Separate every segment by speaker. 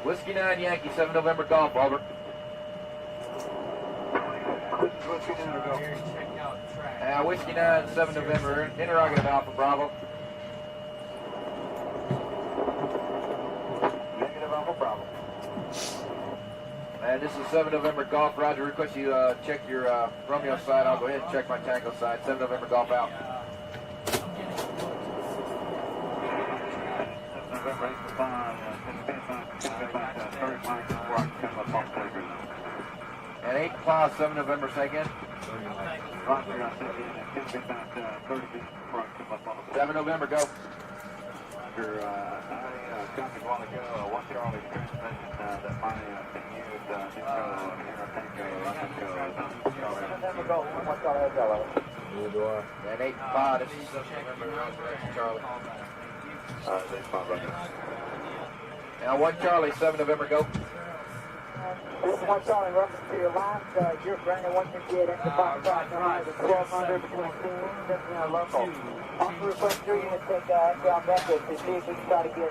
Speaker 1: Whiskey 9 Yankee, 7 November Golf, over.
Speaker 2: Whiskey 9 or go.
Speaker 1: Whiskey 9, 7 November, interrogative Alpha Bravo.
Speaker 2: Negative Alpha Bravo.
Speaker 1: And this is 7 November Golf, Roger. Request you check your Romeo side. I'll go ahead and check my Tango side. 7 November Golf out. And 8 o'clock, 7 November, say again. 7 November, go.
Speaker 2: I copied a while ago, 1 Charlie transmission that my thing used, November go, 1 Charlie,
Speaker 1: And 8 5, this is 7 November, Charlie.
Speaker 2: 8 5 right now.
Speaker 1: Now 1 Charlie, 7 November, go.
Speaker 3: This is 1 Charlie, reference to your lines. You're Brandon 158 extra 5 5 1200 between teams and local. Also request 3 units take inbound message to see if we can try to get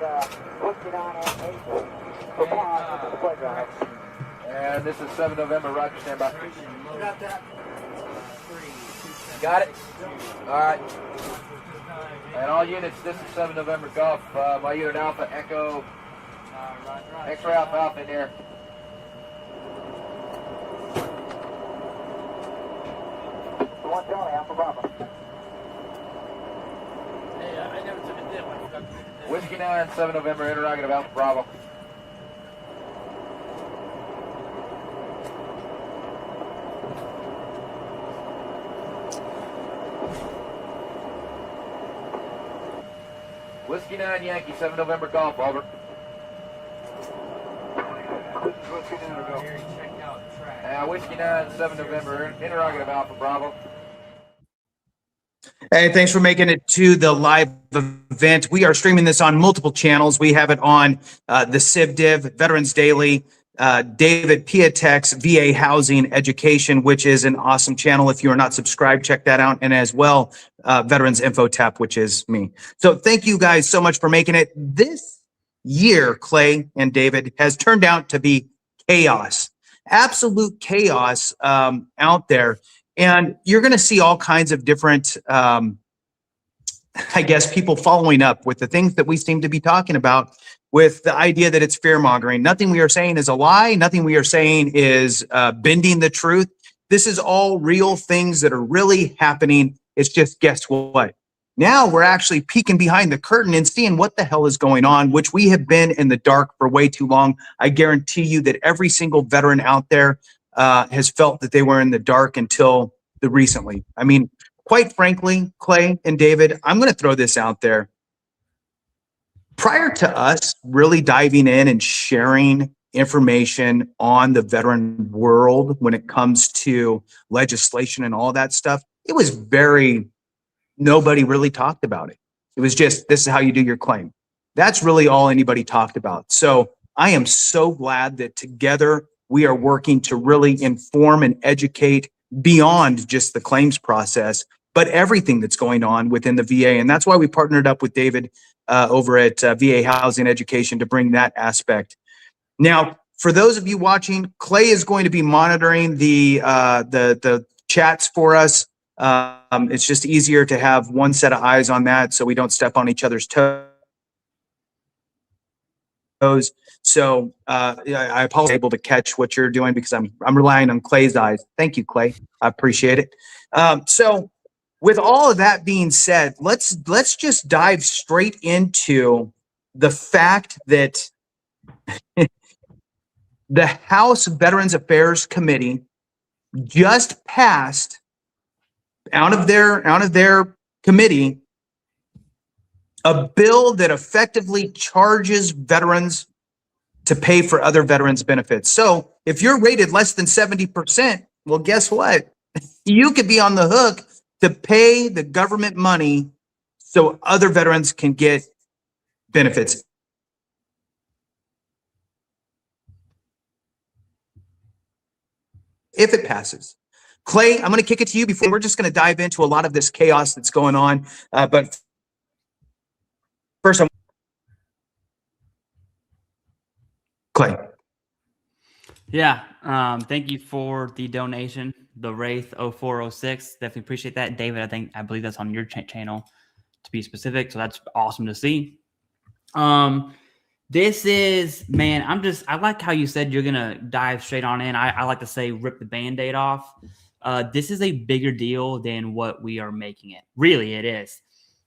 Speaker 3: Whiskey 9 and 8 for pause. This is a pleasure, Alex.
Speaker 1: And this is 7 November, Roger, stand by.
Speaker 3: Got that?
Speaker 1: Got it? Alright. And all units, this is 7 November Golf. My unit Alpha, Echo, X-ray Alpha Alpha in there.
Speaker 3: One Charlie, Alpha Bravo.
Speaker 4: Hey, I never took a dip. I forgot to take a dip.
Speaker 1: Whiskey 9, 7 November, interrogative Alpha Bravo. Whiskey 9 Yankee, 7 November Golf, over.
Speaker 2: This is Whiskey 9 or go.
Speaker 1: Whiskey 9, 7 November, interrogative Alpha Bravo.
Speaker 5: Hey, thanks for making it to the live event. We are streaming this on multiple channels. We have it on the CivDiv, Veterans Daily, David Piatek's VA Housing Education, which is an awesome channel. If you are not subscribed, check that out. And as well, Veterans Info Tap, which is me. So thank you guys so much for making it. This year, Clay and David, has turned out to be chaos. Absolute chaos out there. And you're going to see all kinds of different, I guess, people following up with the things that we seem to be talking about with the idea that it's fear-mongering. Nothing we are saying is a lie. Nothing we are saying is bending the truth. This is all real things that are really happening. It's just, guess what? Now we're actually peeking behind the curtain and seeing what the hell is going on, which we have been in the dark for way too long. I guarantee you that every single veteran out there has felt that they were in the dark until recently. I mean, quite frankly, Clay and David, I'm going to throw this out there. Prior to us really diving in and sharing information on the veteran world when it comes to legislation and all that stuff, it was nobody really talked about it. It was just, this is how you do your claim. That's really all anybody talked about. So I am so glad that together we are working to really inform and educate beyond just the claims process, but everything that's going on within the VA. And that's why we partnered up with David over at VA Housing Education to bring that aspect. Now, for those of you watching, Clay is going to be monitoring the chats for us. It's just easier to have one set of eyes on that so we don't step on each other's toes. So I apologize able to catch what you're doing because I'm relying on Clay's eyes. Thank you, Clay. I appreciate it. So with all of that being said, let's just dive straight into the fact that the House Veterans Affairs Committee just passed out of their committee a bill that effectively charges veterans to pay for other veterans' benefits. So if you're rated less than 70%, well, guess what? You could be on the hook to pay the government money so other veterans can get benefits. If it passes. Clay, I'm going to kick it to you before we're just going to dive into a lot of this chaos that's going on. But first, Clay.
Speaker 6: Yeah. Thank you for the donation. The Wraith 0406. Definitely appreciate that. David, I believe that's on your channel to be specific. So that's awesome to see. This is, man, I like how you said you're going to dive straight on in. I like to say rip the Band-Aid off. This is a bigger deal than what we are making it. Really, it is.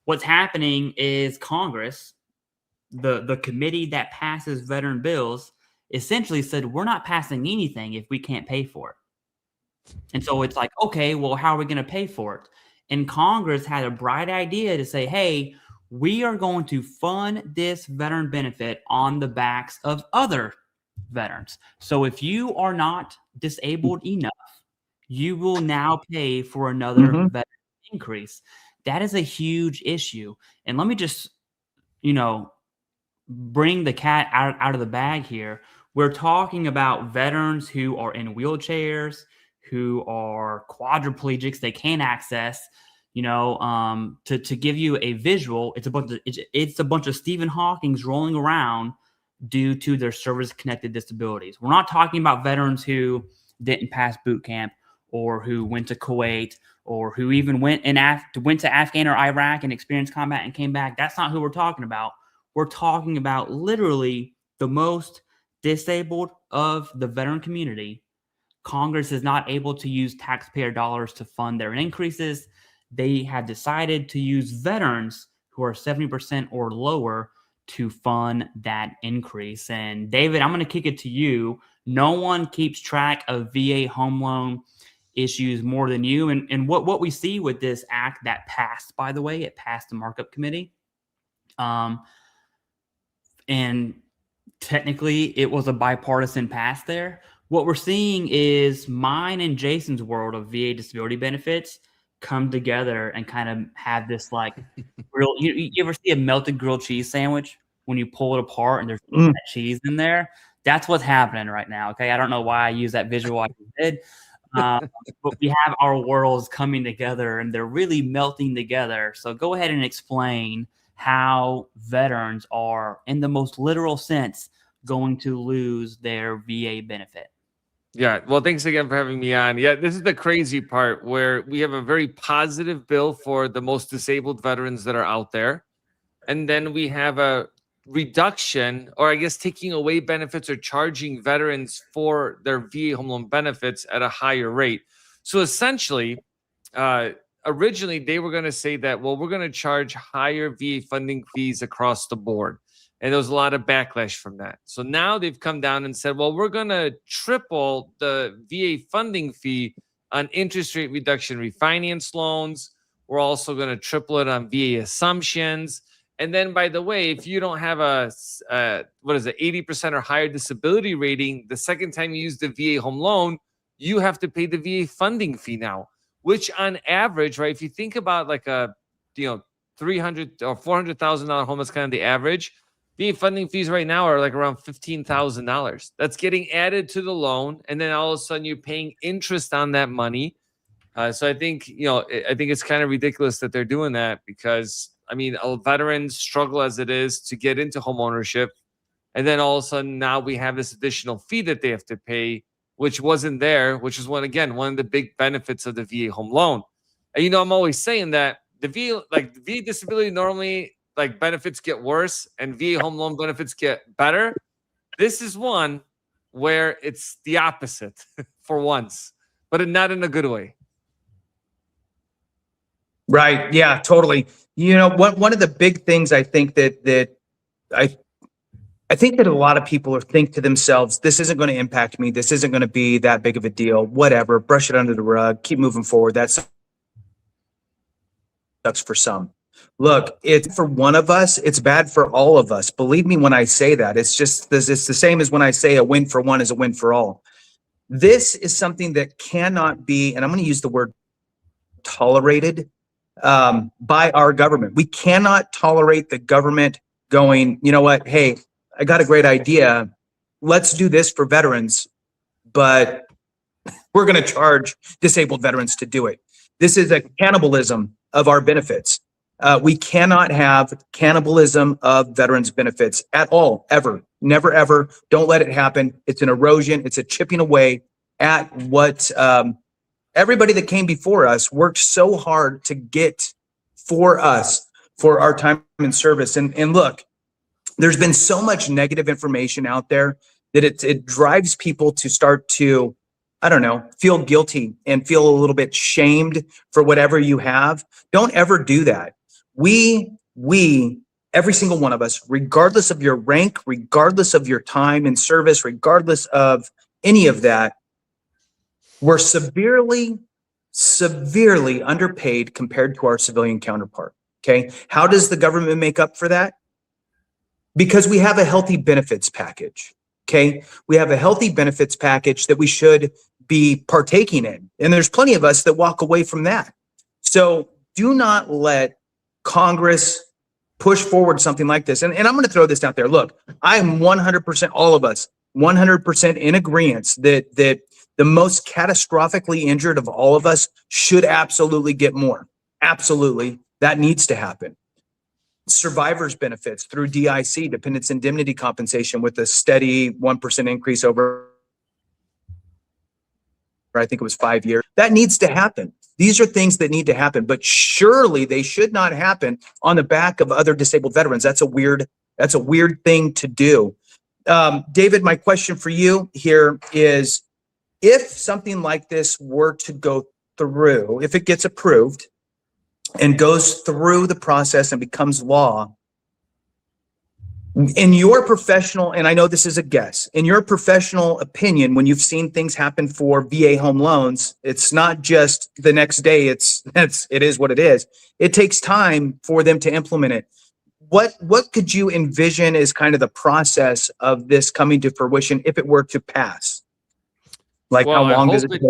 Speaker 6: What's happening is Congress, the committee that passes veteran bills, essentially said, we're not passing anything if we can't pay for it. And so it's like, okay, well, how are we going to pay for it? And Congress had a bright idea to say, hey, we are going to fund this veteran benefit on the backs of other veterans. So if you are not disabled enough, you will now pay for another veteran increase. That is a huge issue. And let me just, bring the cat out of the bag here. We're talking about veterans who are in wheelchairs, who are quadriplegics, they can't access. To give you a visual, it's a bunch of Stephen Hawkings rolling around due to their service-connected disabilities. We're not talking about veterans who didn't pass boot camp or who went to Kuwait or who even went to Afghan or Iraq and experienced combat and came back. That's not who we're talking about. We're talking about literally the most disabled of the veteran community. Congress is not able to use taxpayer dollars to fund their increases. They have decided to use veterans who are 70% or lower to fund that increase. And David, I'm going to kick it to you. No one keeps track of VA home loan issues more than you. And what we see with this act that passed, by the way, it passed the markup committee. And technically it was a bipartisan pass there. What we're seeing is mine and Jason's world of VA disability benefits come together and kind of have this like real. You ever see a melted grilled cheese sandwich when you pull it apart and there's that cheese in there? That's what's happening right now. Okay, I don't know why I use that visual I did, but we have our worlds coming together and they're really melting together. So go ahead and explain how veterans are, in the most literal sense, going to lose their VA benefit.
Speaker 7: Yeah, well, thanks again for having me on. Yeah, this is the crazy part where we have a very positive bill for the most disabled veterans that are out there. And then we have a reduction, or I guess taking away benefits or charging veterans for their VA home loan benefits at a higher rate. So essentially, originally they were going to say that, well, we're going to charge higher VA funding fees across the board. And there was a lot of backlash from that. So now they've come down and said, well, we're going to triple the VA funding fee on interest rate reduction refinance loans. We're also going to triple it on VA assumptions. And then, by the way, if you don't have a 80% or higher disability rating, the second time you use the VA home loan, you have to pay the VA funding fee now, which on average, right, if you think about like a, $300,000 or $400,000 home, that's kind of the average. VA funding fees right now are like around $15,000. That's getting added to the loan, and then all of a sudden you're paying interest on that money. So I think it's kind of ridiculous that they're doing that because, I mean, veterans struggle as it is to get into home ownership, and then all of a sudden now we have this additional fee that they have to pay, which wasn't there, which is one of the big benefits of the VA home loan. And I'm always saying that the VA disability normally, like, benefits get worse and VA home loan benefits get better. This is one where it's the opposite for once, but not in a good way.
Speaker 5: Right. Yeah, totally. One of the big things I think that I think that a lot of people think to themselves, this isn't going to impact me. This isn't going to be that big of a deal. Whatever, brush it under the rug, keep moving forward. That sucks for some. Look, it's for one of us, it's bad for all of us. Believe me when I say that. It's the same as when I say a win for one is a win for all. This is something that cannot be, and I'm going to use the word tolerated by our government. We cannot tolerate the government going, you know what, hey, I got a great idea. Let's do this for veterans, but we're going to charge disabled veterans to do it. This is a cannibalism of our benefits. We cannot have cannibalism of veterans benefits at all, ever, never, ever. Don't let it happen. It's an erosion. It's a chipping away at what everybody that came before us worked so hard to get for us for our time in service. And look, there's been so much negative information out there that it drives people to start to, I don't know, feel guilty and feel a little bit shamed for whatever you have. Don't ever do that. We, every single one of us, regardless of your rank, regardless of your time in service, regardless of any of that, we're severely underpaid compared to our civilian counterpart. Okay. How does the government make up for that? Because we have a healthy benefits package. Okay. We have a healthy benefits package that we should be partaking in. And there's plenty of us that walk away from that. So do not let Congress push forward something like this. And I'm going to throw this out there. Look, I'm 100%, all of us, 100% in agreement that the most catastrophically injured of all of us should absolutely get more. Absolutely. That needs to happen. Survivors benefits through DIC, dependents indemnity compensation, with a steady 1% increase over, I think it was 5 years. That needs to happen. These are things that need to happen, but surely they should not happen on the back of other disabled veterans. That's a weird thing to do. David, my question for you here is, if something like this were to go through, if it gets approved and goes through the process and becomes law, in your professional, and I know this is a guess, in your professional opinion, when you've seen things happen for VA home loans, it's not just the next day, it is what it is. It takes time for them to implement it. What could you envision as kind of the process of this coming to fruition if it were to pass? Like,
Speaker 7: Well,
Speaker 5: how long does it take?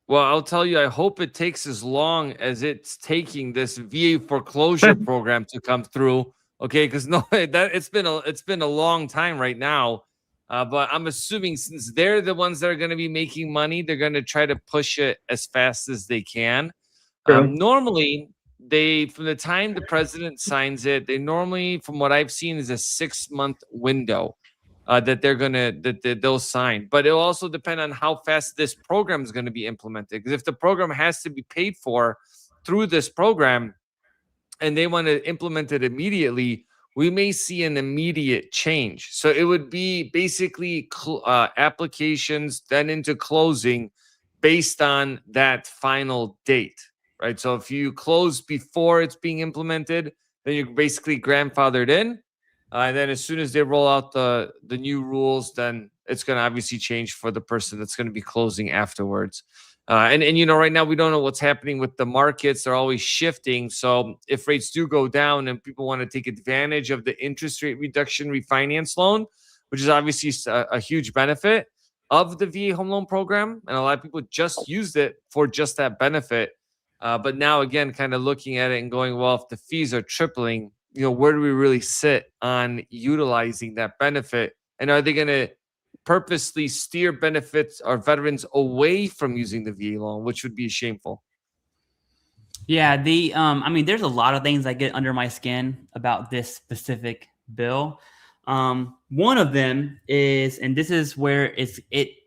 Speaker 7: Well, I'll tell you, I hope it takes as long as it's taking this VA foreclosure program to come through. Okay, because no, it's been a long time right now. But I'm assuming since they're the ones that are going to be making money, they're going to try to push it as fast as they can. Normally, from the time the president signs it, they normally, from what I've seen, is a 6-month window that they'll sign. But it'll also depend on how fast this program is going to be implemented. Because if the program has to be paid for through this program, and they want to implement it immediately, we may see an immediate change. So it would be basically applications then into closing based on that final date, right? So if you close before it's being implemented, then you're basically grandfathered in. And then as soon as they roll out the new rules, then it's going to obviously change for the person that's going to be closing afterwards. And you know, right now we don't know what's happening with the markets. They're always shifting. So if rates do go down and people want to take advantage of the interest rate reduction refinance loan, which is obviously a huge benefit of the VA home loan program, and a lot of people just used it for just that benefit. But now again, kind of looking at it and going, well, if the fees are tripling, you know, where do we really sit on utilizing that benefit? And are they going to purposely steer benefits or veterans away from using the VA loan, which would be shameful?
Speaker 6: Yeah, I mean, there's a lot of things that get under my skin about this specific bill. One of them is, and this is where it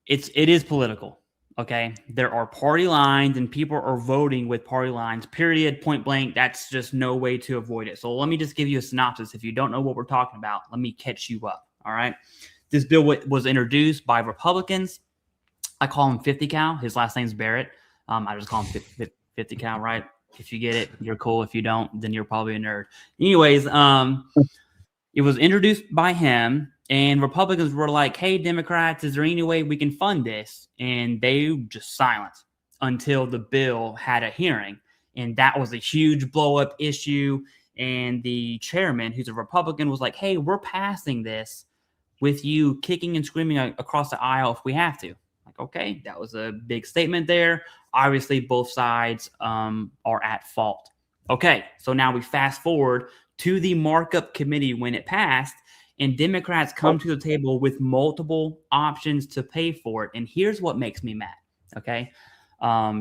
Speaker 6: is political. Okay, there are party lines and people are voting with party lines, period, point blank. That's just no way to avoid it. So let me just give you a synopsis. If you don't know what we're talking about, let me catch you up. All right. This bill was introduced by Republicans. I call him 50 Cal. His last name's Barrett. I just call him 50 Cal, right? If you get it, you're cool. If you don't, then you're probably a nerd. Anyways, it was introduced by him. And Republicans were like, hey, Democrats, is there any way we can fund this? And they just silenced until the bill had a hearing. And that was a huge blow up issue. And the chairman, who's a Republican, was like, hey, we're passing this with you kicking and screaming across the aisle if we have to. Like, okay, that was a big statement there. Obviously, both sides are at fault. Okay, so now we fast forward to the markup committee when it passed. And Democrats come to the table with multiple options to pay for it. And here's what makes me mad, okay?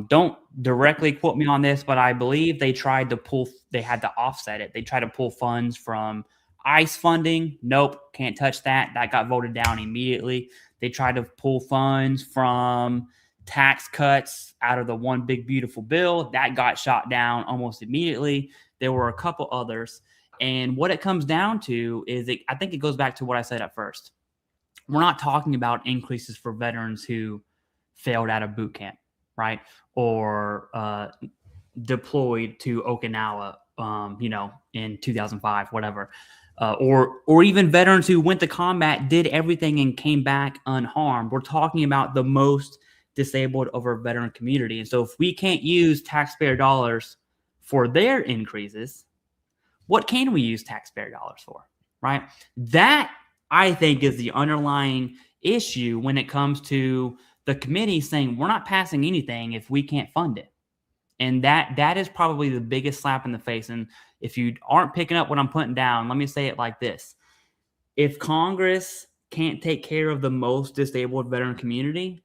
Speaker 6: Don't directly quote me on this, but I believe they had to offset it. They tried to pull funds from ICE funding. Nope, can't touch that. That got voted down immediately. They tried to pull funds from tax cuts out of the One Big Beautiful Bill. That got shot down almost immediately. There were a couple others. And what it comes down to is, I think it goes back to what I said at first. We're not talking about increases for veterans who failed out of boot camp, right? Or deployed to Okinawa, in 2005, whatever. Or even veterans who went to combat, did everything, and came back unharmed. We're talking about the most disabled of our veteran community. And so if we can't use taxpayer dollars for their increases, what can we use taxpayer dollars for, right? That, I think, is the underlying issue when it comes to the committee saying we're not passing anything if we can't fund it. And that is probably the biggest slap in the face. And if you aren't picking up what I'm putting down, let me say it like this. If Congress can't take care of the most disabled veteran community,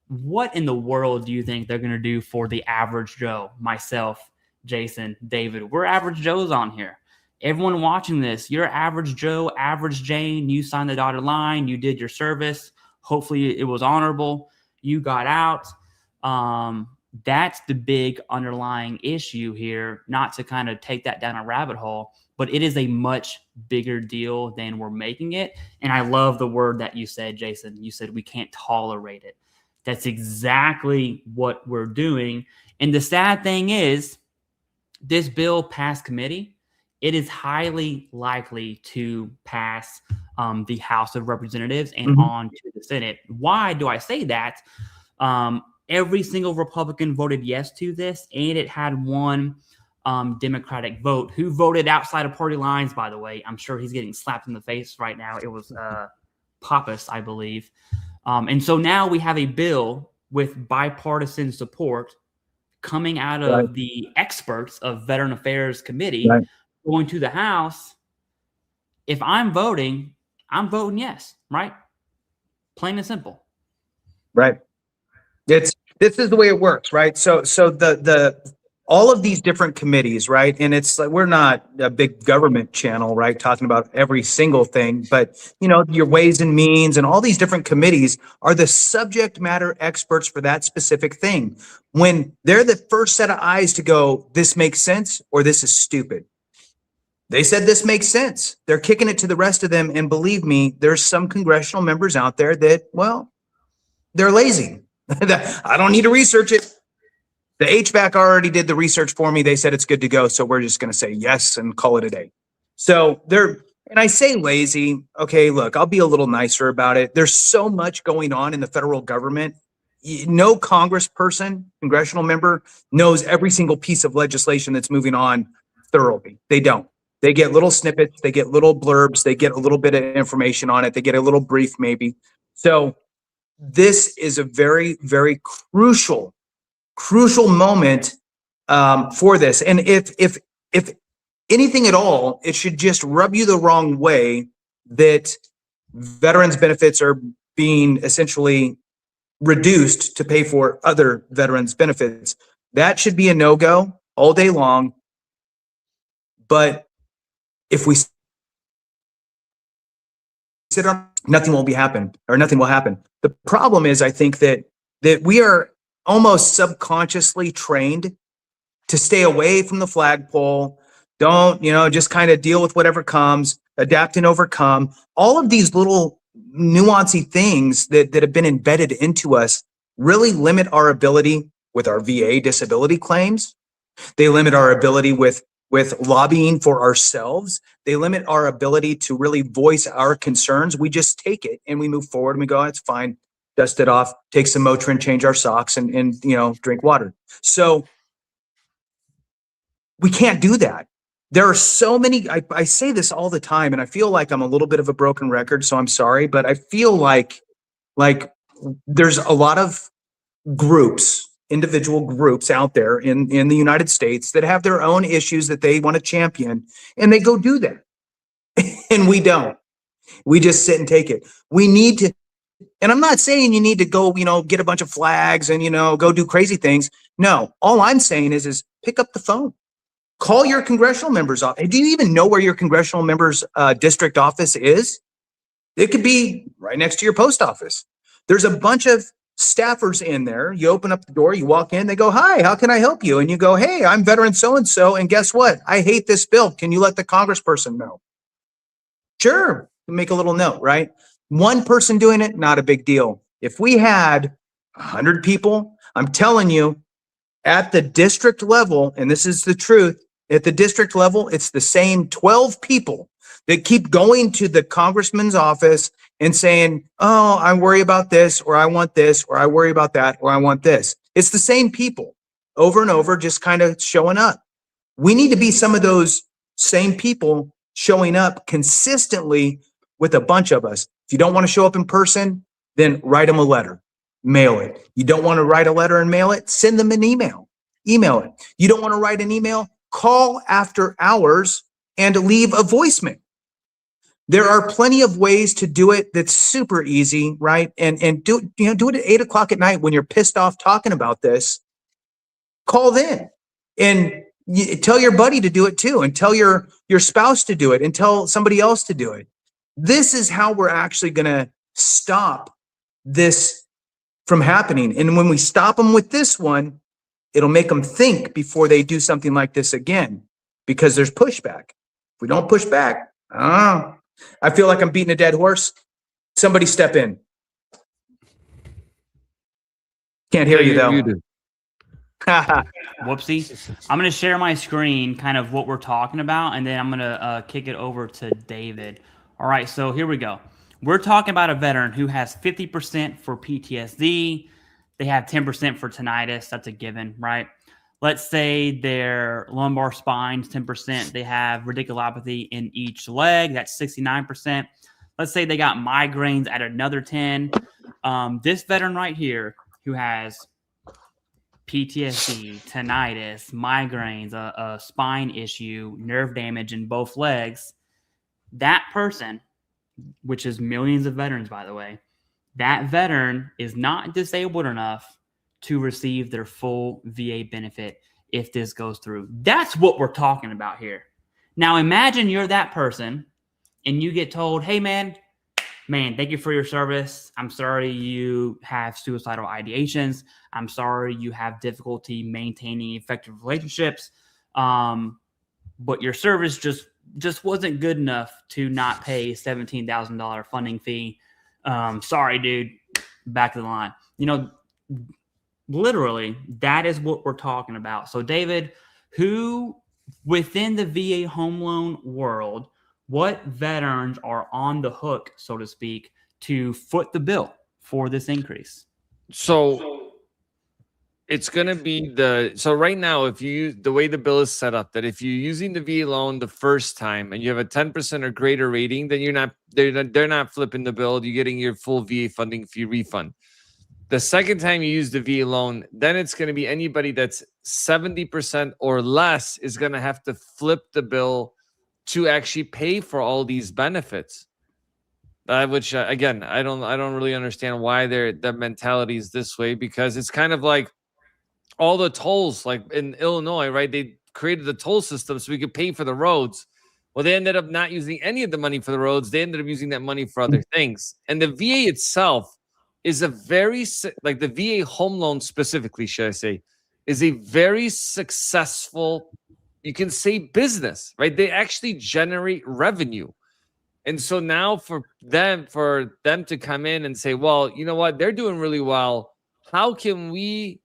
Speaker 6: what in the world do you think they're going to do for the average Joe, myself, Jason, David? We're average Joes on here. Everyone watching this, you're average Joe, average Jane. You signed the dotted line. You did your service. Hopefully it was honorable. You got out. That's the big underlying issue here, not to kind of take that down a rabbit hole, but it is a much bigger deal than we're making it. And I love the word that you said, Jason. You said we can't tolerate it. That's exactly what we're doing. And the sad thing is, this bill passed committee. It is highly likely to pass the House of Representatives and on to the Senate. Why do I say that? Every single Republican voted yes to this, and it had one Democratic vote who voted outside of party lines, by the way. I'm sure he's getting slapped in the face right now. It was Pappas, I believe. And so now we have a bill with bipartisan support coming out of the experts of Veteran Affairs Committee going to the House. If I'm voting yes, right? Plain and simple.
Speaker 5: Right. This is the way it works, right? So the all of these different committees, right? And it's like, we're not a big government channel, right? Talking about every single thing, but your Ways and Means and all these different committees are the subject matter experts for that specific thing. When they're the first set of eyes to go, this makes sense or this is stupid. They said this makes sense. They're kicking it to the rest of them. And believe me, there's some congressional members out there that, well, they're lazy. I don't need to research it. The HVAC already did the research for me. They said it's good to go. So we're just going to say yes and call it a day. So and I say lazy. Okay, look, I'll be a little nicer about it. There's so much going on in the federal government. No congressperson, congressional member knows every single piece of legislation that's moving on thoroughly. They don't. They get little snippets. They get little blurbs. They get a little bit of information on it. They get a little brief maybe. So this is a very, very crucial moment for this. And if anything at all, it should just rub you the wrong way that veterans benefits are being essentially reduced to pay for other veterans benefits. That should be a no-go all day long. But if we sit on, nothing will happen. The problem is, I think that we are almost subconsciously trained to stay away from the flagpole. Don't, just kind of deal with whatever comes, adapt and overcome. All of these little nuancy things that have been embedded into us really limit our ability with our VA disability claims. They limit our ability with lobbying for ourselves. They limit our ability to really voice our concerns. We just take it and we move forward and we go, it's fine, dust it off, take some Motrin, change our socks and drink water. So we can't do that. There are so many, I say this all the time and I feel like I'm a little bit of a broken record, so I'm sorry, but I feel like there's a lot of individual groups out there in the United States that have their own issues that they want to champion, and they go do that. And we don't. We just sit and take it. We need to And I'm not saying you need to go, get a bunch of flags and, go do crazy things. No, all I'm saying is pick up the phone, call your congressional members off. Do you even know where your congressional member's district office is? It could be right next to your post office. There's a bunch of staffers in there. You open up the door, you walk in, they go, "Hi, how can I help you?" And you go, "Hey, I'm veteran so-and-so. And guess what? I hate this bill. Can you let the congressperson know?" Sure. Make a little note, right? One person doing it, not a big deal. If we had 100 people, I'm telling you, at the district level, and this is the truth, at the district level, it's the same 12 people that keep going to the congressman's office and saying, "Oh, I worry about this, or I want this, or I worry about that, or I want this." It's the same people over and over, just kind of showing up. We need to be some of those same people showing up consistently with a bunch of us. If you don't want to show up in person, then write them a letter, mail it. You don't want to write a letter and mail it, send them an email it. You don't want to write an email, call after hours and leave a voicemail. There are plenty of ways to do it that's super easy, right? And do it at 8 o'clock at night when you're pissed off talking about this. Call then and tell your buddy to do it too, and tell your spouse to do it, and tell somebody else to do it. This is how we're actually going to stop this from happening. And when we stop them with this one, it'll make them think before they do something like this again, because there's pushback. If we don't push back, I feel like I'm beating a dead horse. Somebody step in. Can't hear you though.
Speaker 6: Whoopsie. I'm going to share my screen, kind of what we're talking about, and then I'm going to kick it over to David. All right, so here we go. We're talking about a veteran who has 50% for PTSD. They have 10% for tinnitus. That's a given, right? Let's say their lumbar spine's 10%. They have radiculopathy in each leg. That's 69%. Let's say they got migraines at another 10. This veteran right here who has PTSD, tinnitus, migraines, a spine issue, nerve damage in both legs, that person, which is millions of veterans, by the way, that veteran is not disabled enough to receive their full VA benefit if this goes through. That's what we're talking about here. Now, imagine you're that person and you get told, "Hey, man, thank you for your service. I'm sorry you have suicidal ideations. I'm sorry you have difficulty maintaining effective relationships. But your service just wasn't good enough to not pay $17,000 funding fee. Sorry, dude. Back to the line." Literally, that is what we're talking about. So, David, who within the VA home loan world, what veterans are on the hook, so to speak, to foot the bill for this increase?
Speaker 7: So it's going to be so right now, if you use the way the bill is set up, that if you're using the VA loan the first time and you have a 10% or greater rating, then they're not flipping the bill. You're getting your full VA funding fee refund. The second time you use the VA loan, then it's going to be anybody that's 70% or less is going to have to flip the bill to actually pay for all these benefits. Which again, I don't really understand why the mentality is this way, because it's kind of like all the tolls, like in Illinois, right? They created the toll system so we could pay for the roads. Well, they ended up not using any of the money for the roads. They ended up using that money for other things. And the VA itself is the VA home loan specifically, should I say, is a very successful, you can say, business, right? They actually generate revenue. And so now for them to come in and say, "Well, you know what? They're doing really well. How can we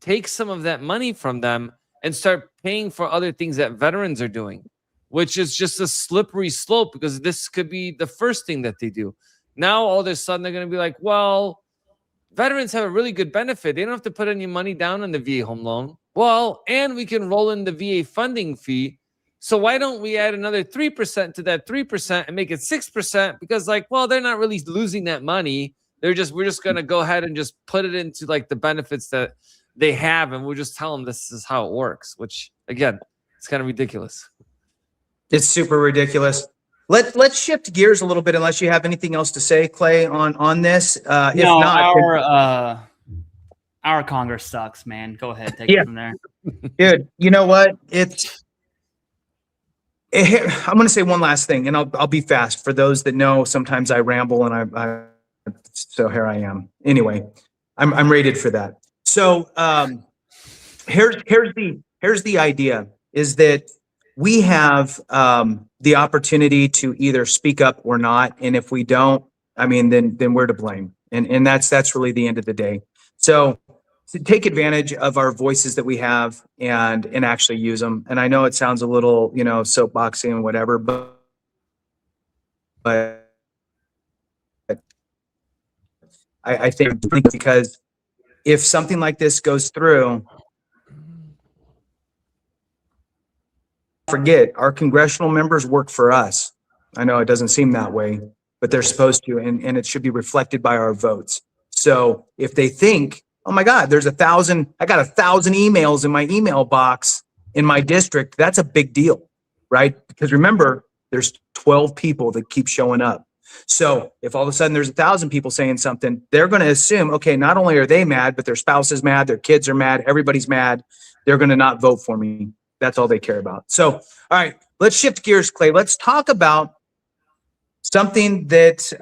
Speaker 7: take some of that money from them and start paying for other things that veterans are doing?" Which is just a slippery slope, because this could be the first thing that they do. Now, all of a sudden, they're going to be like, "Well, veterans have a really good benefit. They don't have to put any money down on the VA home loan. Well, and we can roll in the VA funding fee. So why don't we add another 3% to that 3% and make it 6%? Because they're not really losing that money. We're just going to go ahead and just put it into the benefits that they have. And we'll just tell them this is how it works," which again, it's kind of ridiculous.
Speaker 5: It's super ridiculous. Let's shift gears a little bit, unless you have anything else to say, Clay, on this. If
Speaker 6: No,
Speaker 5: not,
Speaker 6: our Congress sucks, man. Go ahead, take
Speaker 5: yeah,
Speaker 6: it from there.
Speaker 5: dude. You know what? I'm going to say one last thing, and I'll be fast. For those that know, sometimes I ramble, and so here I am. Anyway, I'm rated for that. So here's the idea: is that we have the opportunity to either speak up or not, and if we don't, I mean, then we're to blame, and that's really the end of the day. So to take advantage of our voices that we have and actually use them. And I know it sounds a little, soapboxing and whatever, but I think because if something like this goes through, forget our congressional members work for us. I know it doesn't seem that way, but they're supposed to, and it should be reflected by our votes. So if they think, oh my God, I got 1,000 emails in my email box in my district, that's a big deal, right? Because remember, there's 12 people that keep showing up. So if all of a sudden there's 1,000 people saying something, they're going to assume, okay, not only are they mad, but their spouse is mad, their kids are mad, everybody's mad. They're going to not vote for me. That's all they care about. So, all right, let's shift gears, Clay. Let's talk about something that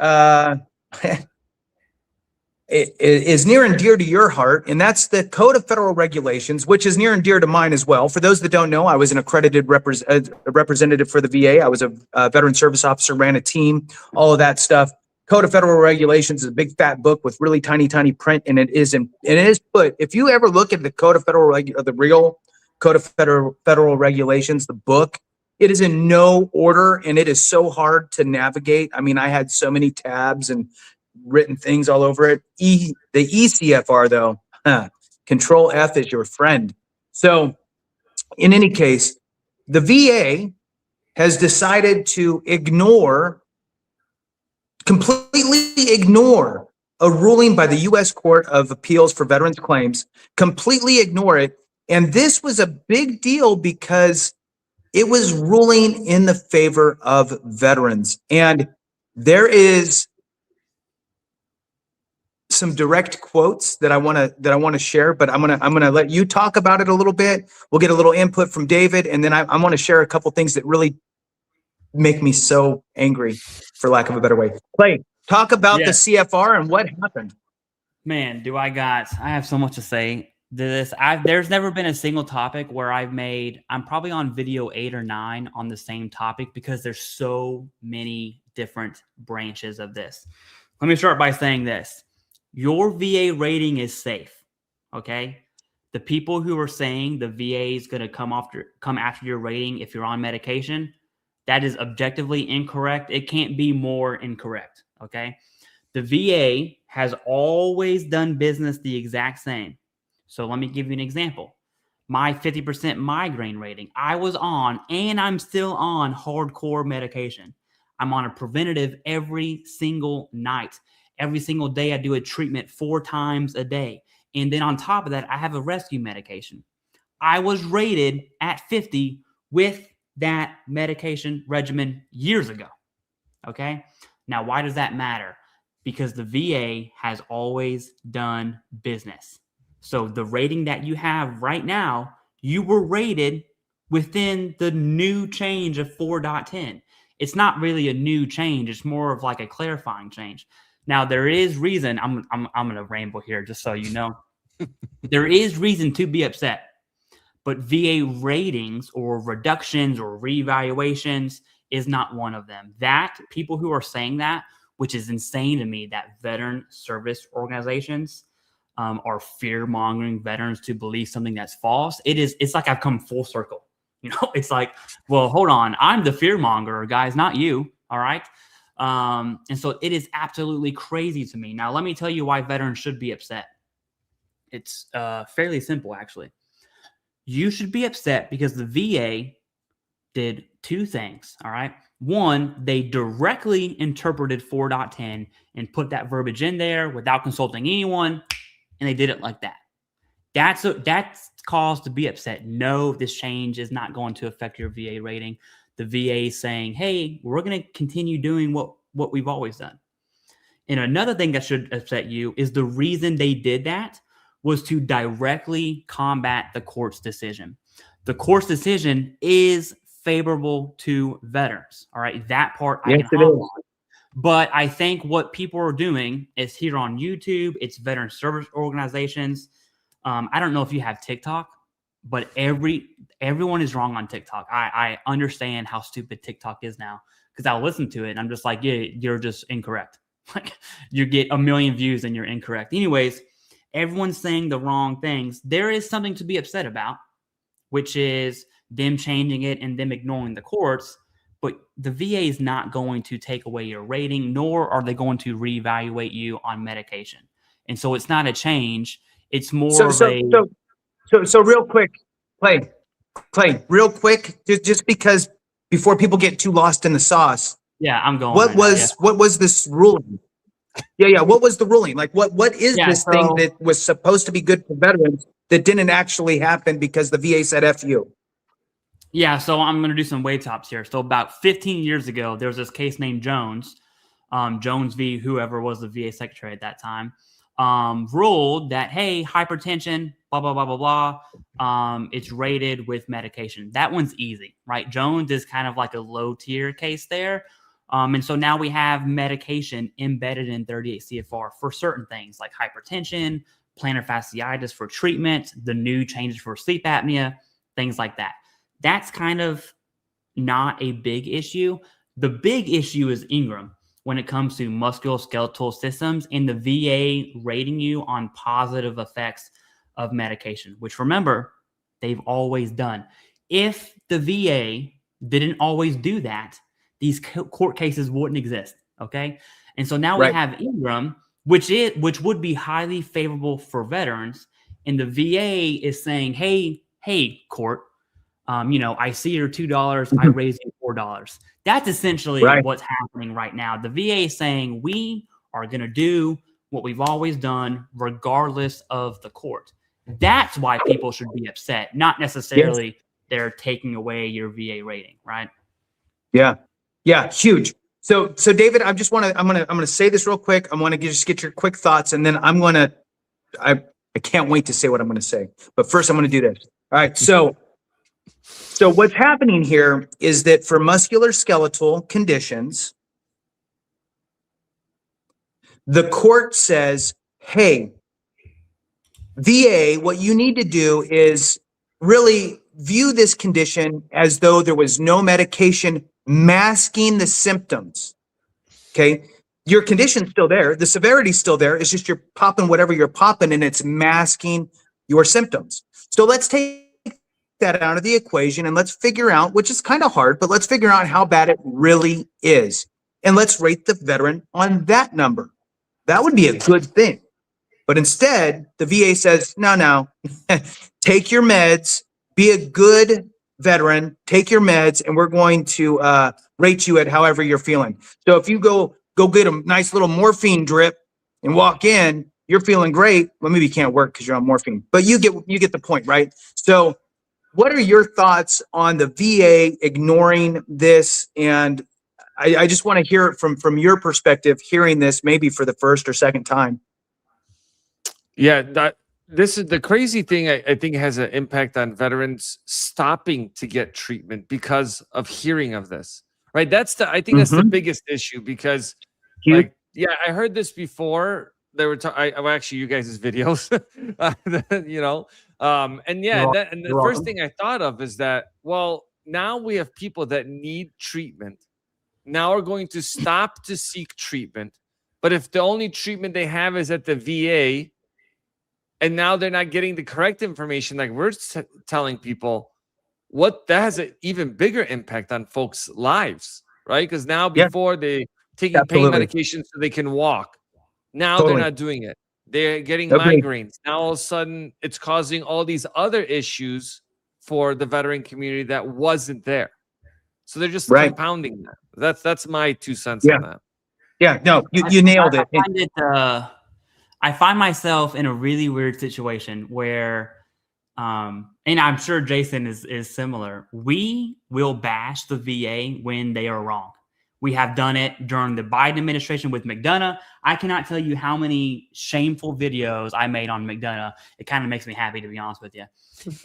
Speaker 5: is near and dear to your heart, and that's the Code of Federal Regulations, which is near and dear to mine as well. For those that don't know, I was an accredited representative for the VA. I was a veteran service officer, ran a team, all of that stuff. Code of Federal Regulations is a big fat book with really tiny print, and it is put. If you ever look at the Code of Federal the real Code of Federal Regulations, the book, it is in no order, and it is so hard to navigate. I mean, I had so many tabs and written things all over it. The ECFR, though, Control F is your friend. So in any case, the VA has decided to completely ignore a ruling by the U.S. Court of Appeals for Veterans Claims, completely ignore it. And this was a big deal because it was ruling in the favor of veterans. And there is some direct quotes that I want to share, but I'm gonna let you talk about it a little bit. We'll get a little input from David, and then I want to share a couple things that really make me so angry, for lack of a better way. Clay, talk about the CFR and what happened.
Speaker 6: Man, I have so much to say. There's never been a single topic where I'm probably on video 8 or 9 on the same topic because there's so many different branches of this. Let me start by saying this. Your VA rating is safe, okay? The people who are saying the VA is going to come after your rating if you're on medication, that is objectively incorrect. It can't be more incorrect, okay? The VA has always done business the exact same. So let me give you an example. My 50% migraine rating, I was on, and I'm still on hardcore medication. I'm on a preventative every single night. Every single day, I do a treatment 4 times a day. And then on top of that, I have a rescue medication. I was rated at 50 with that medication regimen years ago. Okay? Now, why does that matter? Because the VA has always done business. So the rating that you have right now, you were rated within the new change of 4.10. It's not really a new change. It's more of like a clarifying change. Now, there is reason, I'm going to ramble here just so you know. There is reason to be upset. But VA ratings or reductions or reevaluations is not one of them. People who are saying that, which is insane to me, that veteran service organizations are fear-mongering veterans to believe something that's false. It's like I've come full circle. It's like, well, hold on. I'm the fear-monger, guys, not you. All right. And so it is absolutely crazy to me. Now, let me tell you why veterans should be upset. It's fairly simple, actually. You should be upset because the VA did 2 things, all right? One, they directly interpreted 4.10 and put that verbiage in there without consulting anyone, and they did it like that. That's cause to be upset. No, this change is not going to affect your VA rating. the VA is saying, hey, we're going to continue doing what we've always done. And another thing that should upset you is the reason they did that was to directly combat the court's decision. The court's decision is favorable to veterans. All right. That part I can hop on. But I think what people are doing is here on YouTube, it's veteran service organizations. I don't know if you have TikTok, but everyone is wrong on TikTok. I understand how stupid TikTok is now because I'll listen to it and I'm just like, yeah, you're just incorrect. Like you get 1 million views and you're incorrect. Anyways, everyone's saying the wrong things. There is something to be upset about, which is them changing it and them ignoring the courts. But the VA is not going to take away your rating, nor are they going to reevaluate you on medication. And so it's not a change. It's more
Speaker 5: So real quick, Clay, real quick, just because before people get too lost in the sauce.
Speaker 6: Yeah, I'm going.
Speaker 5: What was this ruling? Yeah. What was the ruling? Like what is this thing that was supposed to be good for veterans that didn't actually happen because the VA said F you?
Speaker 6: Yeah, so I'm going to do some way tops here. So about 15 years ago, there was this case named Jones, Jones v. whoever was the VA secretary at that time, ruled that, hey, hypertension, blah, blah, blah, blah, blah, it's rated with medication. That one's easy, right? Jones is kind of like a low tier case there. And so now we have medication embedded in 38 CFR for certain things like hypertension, plantar fasciitis for treatment, the new changes for sleep apnea, things like that. That's kind of not a big issue. The big issue is Ingram when it comes to musculoskeletal systems and the VA rating you on positive effects of medication, which remember, they've always done. If the VA didn't always do that, these court cases wouldn't exist, okay? And so now we have Ingram, which would be highly favorable for veterans, and the VA is saying, hey, court, I see your $2, I raise you $4. That's essentially what's happening right now. The VA is saying we are going to do what we've always done, regardless of the court. That's why people should be upset, not necessarily they're taking away your VA rating, right?
Speaker 5: Yeah, huge. So David, I'm gonna say this real quick. I want to just get your quick thoughts, and then I can't wait to say what I'm going to say. But first, I'm going to do this. All right, so what's happening here is that for musculoskeletal conditions, the court says, hey, VA, what you need to do is really view this condition as though there was no medication masking the symptoms. Okay? Your condition's still there. The severity's still there. It's just you're popping whatever you're popping and it's masking your symptoms. So let's take that out of the equation and let's figure out, which is kind of hard, but let's figure out how bad it really is. And let's rate the veteran on that number. That would be a good thing. But instead, the VA says, no, take your meds, be a good veteran, take your meds, and we're going to rate you at however you're feeling. So if you go get a nice little morphine drip and walk in, you're feeling great. Well, maybe you can't work because you're on morphine, but you get the point, right? So what are your thoughts on the VA ignoring this? And I just want to hear it from your perspective, hearing this maybe for the first or second time.
Speaker 7: Yeah, this is the crazy thing. I think has an impact on veterans stopping to get treatment because of hearing of this. Right? I think that's the biggest issue because, I heard this before. They were actually you guys' videos, and the first thing I thought of is that, well, now we have people that need treatment. Now are going to stop to seek treatment, but if the only treatment they have is at the VA. And now they're not getting the correct information like we're telling people, that has an even bigger impact on folks' lives, right? Because now before they taking pain medication so they can walk. Now they're not doing it. They're getting migraines. Now all of a sudden it's causing all these other issues for the veteran community that wasn't there. So they're just compounding that. That's my 2 cents on that.
Speaker 5: Yeah, no, you nailed it.
Speaker 6: I find myself in a really weird situation where And I'm sure Jason is similar. We will bash the VA when they are wrong. We have done it during the Biden administration with McDonough. I cannot tell you how many shameful videos I made on McDonough. It kind of makes me happy, to be honest with you.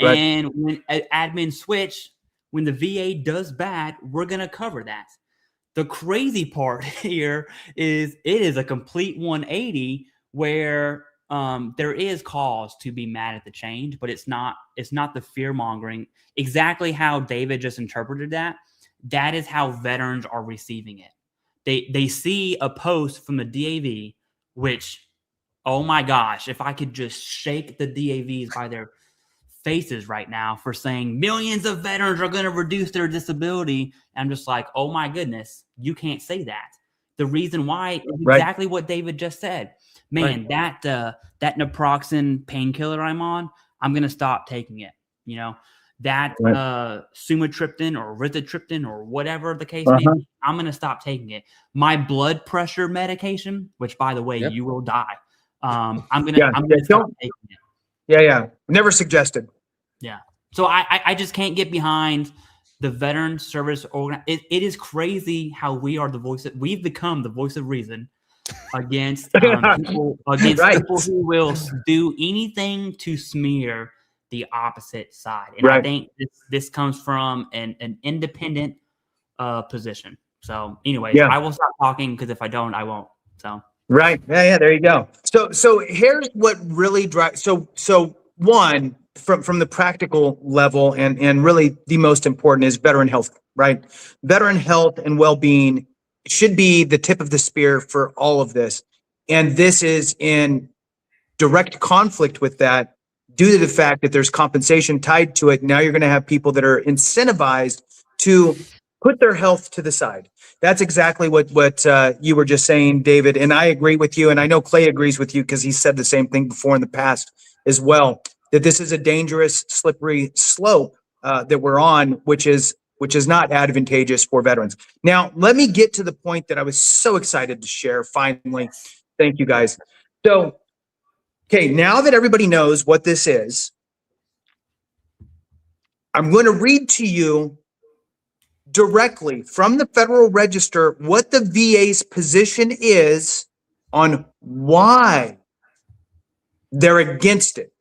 Speaker 5: Right.
Speaker 6: And when admin switch, when the VA does bad, we're going to cover that. The crazy part here is it is a complete 180 where there is cause to be mad at the change, but it's not the fear mongering. Exactly how David just interpreted that. That is how veterans are receiving it. They see a post from the DAV, which, oh my gosh, if I could just shake the DAVs by their faces right now for saying millions of veterans are going to reduce their disability. I'm just like, oh my goodness, you can't say that. The reason why is exactly what David just said. Man, that naproxen painkiller I'm on, I'm going to stop taking it. You know, that sumatriptan or erythrotriptan or whatever the case may be, I'm going to stop taking it. My blood pressure medication, which by the way, you will die. I'm going to stop taking it.
Speaker 5: Yeah. Never suggested.
Speaker 6: Yeah. So I just can't get behind the veteran service it is crazy how we've become the voice of reason against people who will do anything to smear the opposite side. And I think this comes from an independent position. So anyways, I will stop talking because if I don't, I won't. So
Speaker 5: Right. Yeah. There you go. So here's what really drives. So one, from the practical level and really the most important is veteran health, right? Veteran health and well-being should be the tip of the spear for all of this. And this is in direct conflict with that due to the fact that there's compensation tied to it. Now you're going to have people that are incentivized to put their health to the side. That's exactly what you were just saying, David. And I agree with you. And I know Clay agrees with you because he said the same thing before in the past as well, that this is a dangerous, slippery slope that we're on, which is not advantageous for veterans. Now, let me get to the point that I was so excited to share finally. Thank you, guys. So, okay, now that everybody knows what this is, I'm going to read to you directly from the Federal Register what the VA's position is on why they're against it.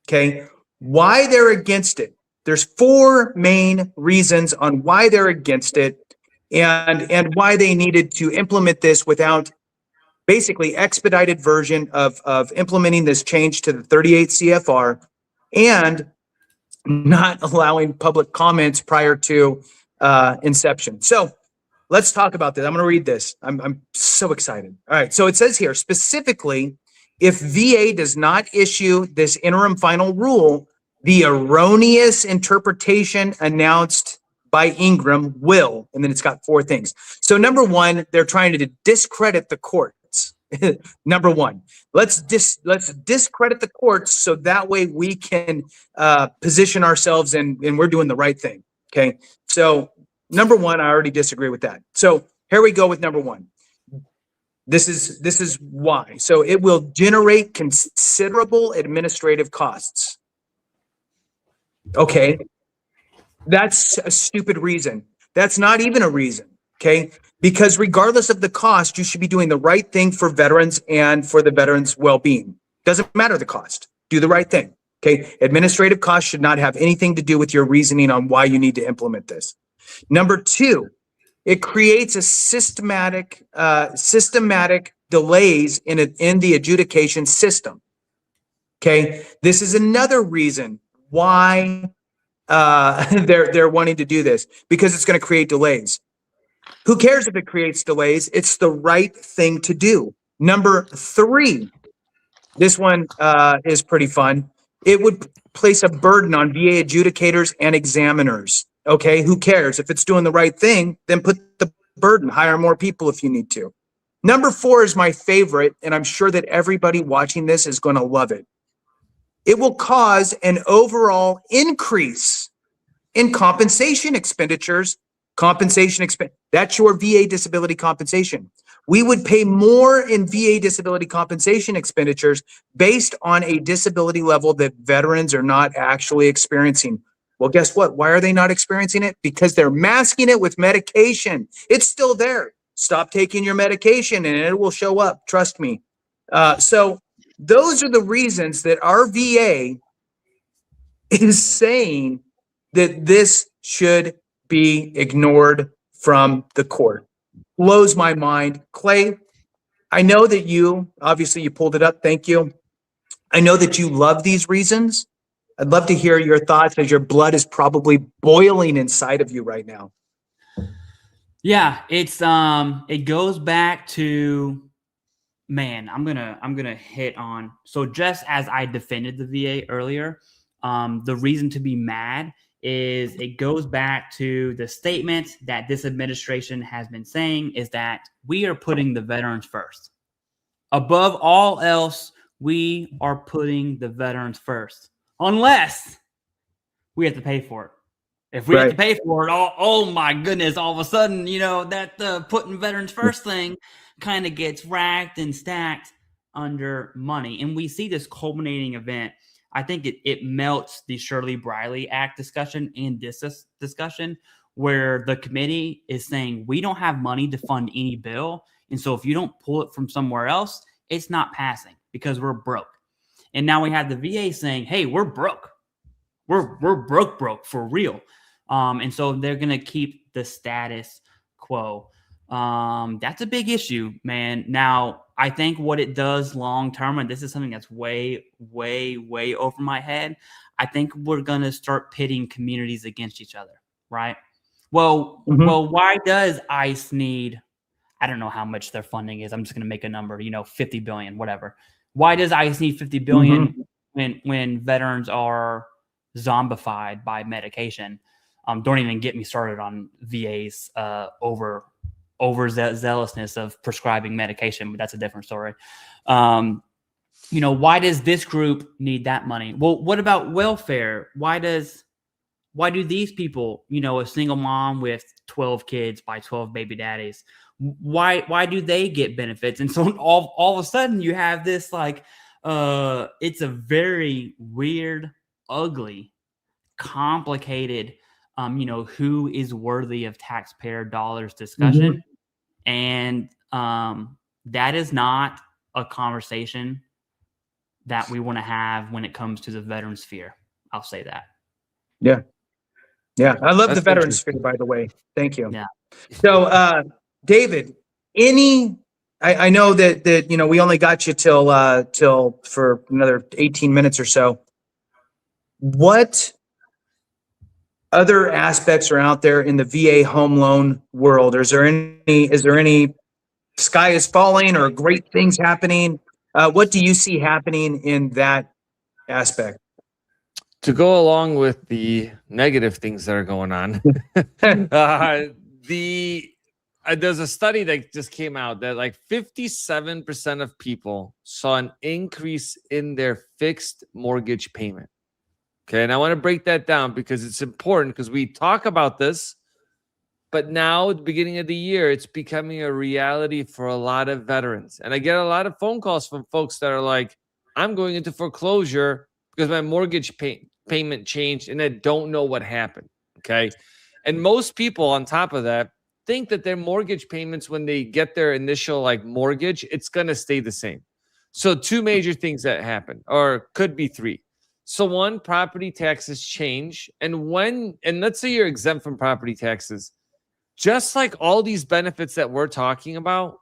Speaker 5: Okay, why they're against it. There's 4 main reasons on why they're against it and why they needed to implement this without basically expedited version of implementing this change to the 38 CFR and not allowing public comments prior to inception. So let's talk about this. I'm going to read this. I'm so excited. All right. So it says here, specifically, if VA does not issue this interim final rule, the erroneous interpretation announced by Ingram will, and then it's got 4 things. So number 1, they're trying to discredit the courts. Number 1, let's discredit the courts so that way we can position ourselves and we're doing the right thing. Okay. So number 1, I already disagree with that. So here we go with number 1. This is why. So it will generate considerable administrative costs. Okay. That's a stupid reason. That's not even a reason. Okay. Because regardless of the cost, you should be doing the right thing for veterans and for the veterans' well-being. Doesn't matter the cost. Do the right thing. Okay. Administrative costs should not have anything to do with your reasoning on why you need to implement this. Number 2, it creates a systematic delays in the adjudication system. Okay. This is another reason why they're wanting to do this, because it's going to create delays. Who cares if it creates delays? It's the right thing to do. Number 3, this one is pretty fun. It would place a burden on VA adjudicators and examiners. Okay, who cares? If it's doing the right thing, then put the burden, hire more people if you need to. Number 4 is my favorite, and I'm sure that everybody watching this is going to love it. It will cause an overall increase in compensation expenditures. That's your VA disability compensation. we would pay more in VA disability compensation expenditures based on a disability level that veterans are not actually experiencing. Well, guess what? Why are they not experiencing it? Because they're masking it with medication. It's still there. Stop taking your medication and it will show up. Trust me. So those are the reasons that our VA is saying that this should be ignored from the court. Blows my mind. Clay, I know that obviously you pulled it up. Thank you. I know that you love these reasons. I'd love to hear your thoughts as your blood is probably boiling inside of you right now.
Speaker 6: Yeah, it goes back to, man, I'm gonna hit on, so just as I defended the VA earlier, the reason to be mad is it goes back to the statement that this administration has been saying, is that we are putting the veterans first. Above all else, we are putting the veterans first, unless we have to pay for it. If we have to pay for it, oh my goodness, all of a sudden, that putting veterans first thing kind of gets racked and stacked under money. And we see this culminating event. I think it melts the Shirley Briley Act discussion and this discussion, where the committee is saying we don't have money to fund any bill. And so if you don't pull it from somewhere else, it's not passing because we're broke. And now we have the VA saying, hey, we're broke. We're broke for real. And so they're going to keep the status quo. That's a big issue, man. Now, I think what it does long term, and this is something that's way, way, way over my head, I think we're going to start pitting communities against each other, right? Well, why does ICE need, I don't know how much their funding is. I'm just going to make a number, 50 billion, whatever. Why does ICE need 50 billion when veterans are zombified by medication? Don't even get me started on VA's overzealousness of prescribing medication, but that's a different story. Why does this group need that money? Well, what about welfare? Why do these people, a single mom with 12 kids by 12 baby daddies, why do they get benefits? And so all of a sudden you have this it's a very weird, ugly, complicated, who is worthy of taxpayer dollars discussion. And that is not a conversation that we want to have when it comes to the veteran sphere. I'll say that.
Speaker 5: Yeah. I love the veteran sphere, by the way. Thank you.
Speaker 6: Yeah.
Speaker 5: So, David, I know that we only got you till for another 18 minutes or so. What other aspects are out there in the VA home loan world? Is there any sky is falling or great things happening? What do you see happening in that aspect?
Speaker 7: To go along with the negative things that are going on, there's a study that just came out that 57% of people saw an increase in their fixed mortgage payment. Okay, and I want to break that down because it's important, because we talk about this, but now at the beginning of the year, it's becoming a reality for a lot of veterans. And I get a lot of phone calls from folks that are like, I'm going into foreclosure because my mortgage payment changed and I don't know what happened. Okay. And most people on top of that think that their mortgage payments, when they get their initial mortgage, it's going to stay the same. So two major things that happen, or could be three. So one, property taxes change. And let's say you're exempt from property taxes, just like all these benefits that we're talking about,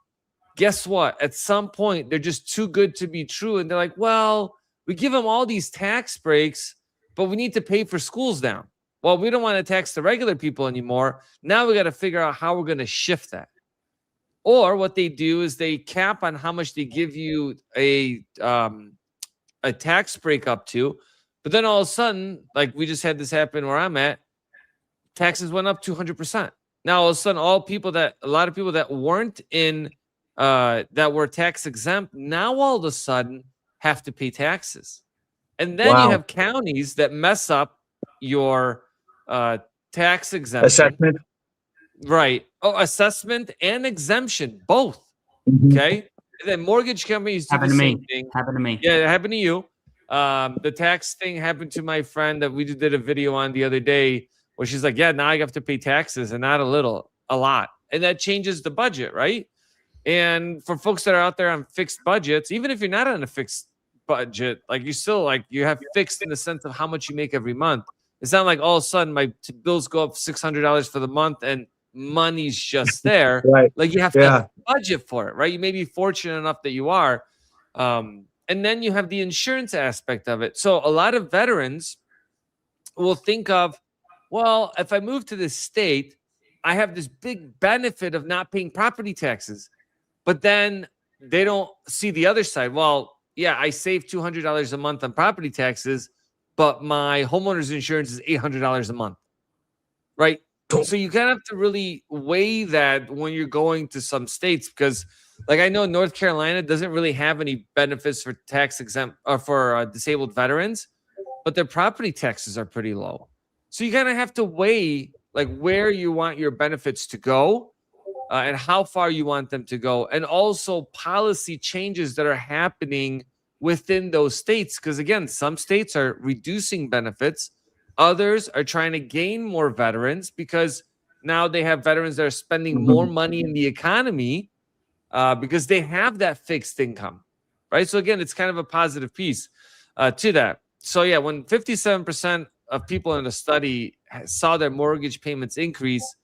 Speaker 7: guess what? At some point, they're just too good to be true. And they're like, well, we give them all these tax breaks, but we need to pay for schools down. Well, we don't want to tax the regular people anymore. Now we got to figure out how we're going to shift that. Or what they do is they cap on how much they give you a tax break up to. But then all of a sudden, we just had this happen where I'm at, taxes went up 200%. Now all of a sudden, a lot of people that weren't in, that were tax exempt, now all of a sudden have to pay taxes. And then you have counties that mess up your tax exemption.
Speaker 5: Assessment.
Speaker 7: Right. Oh, assessment and exemption, both. Okay. And then mortgage companies do the
Speaker 6: Happened to
Speaker 7: same
Speaker 6: me.
Speaker 7: thing.
Speaker 6: Happened to me.
Speaker 7: Yeah, it happened to you. The tax thing happened to my friend that we just did a video on the other day where she's like, yeah, now I have to pay taxes and not a little, a lot. And that changes the budget, right? And for folks that are out there on fixed budgets, even if you're not on a fixed budget, like you still like you have fixed in the sense of how much you make every month. It's not like all of a sudden my bills go up $600 for the month and money's just there.
Speaker 5: Right.
Speaker 7: Like you have
Speaker 5: Yeah.
Speaker 7: to budget for it, right? You may be fortunate enough that you are. And then you have the insurance aspect of it. So a lot of veterans will think of, well, if I move to this state, I have this big benefit of not paying property taxes. But then they don't see the other side. Well, yeah, I save $200 a month on property taxes, but my homeowner's insurance is $800 a month, right? So you kind of have to really weigh that when you're going to some states, because like I know North Carolina doesn't really have any benefits for tax exempt or for disabled veterans, but their property taxes are pretty low. So you kind of have to weigh like where you want your benefits to go. And how far you want them to go, and also policy changes that are happening within those states. Because again, some states are reducing benefits, others are trying to gain more veterans because now they have veterans that are spending more money in the economy because they have that fixed income, right? So again, it's kind of a positive piece to that. So yeah, when 57% of people in the study saw their mortgage payments increase,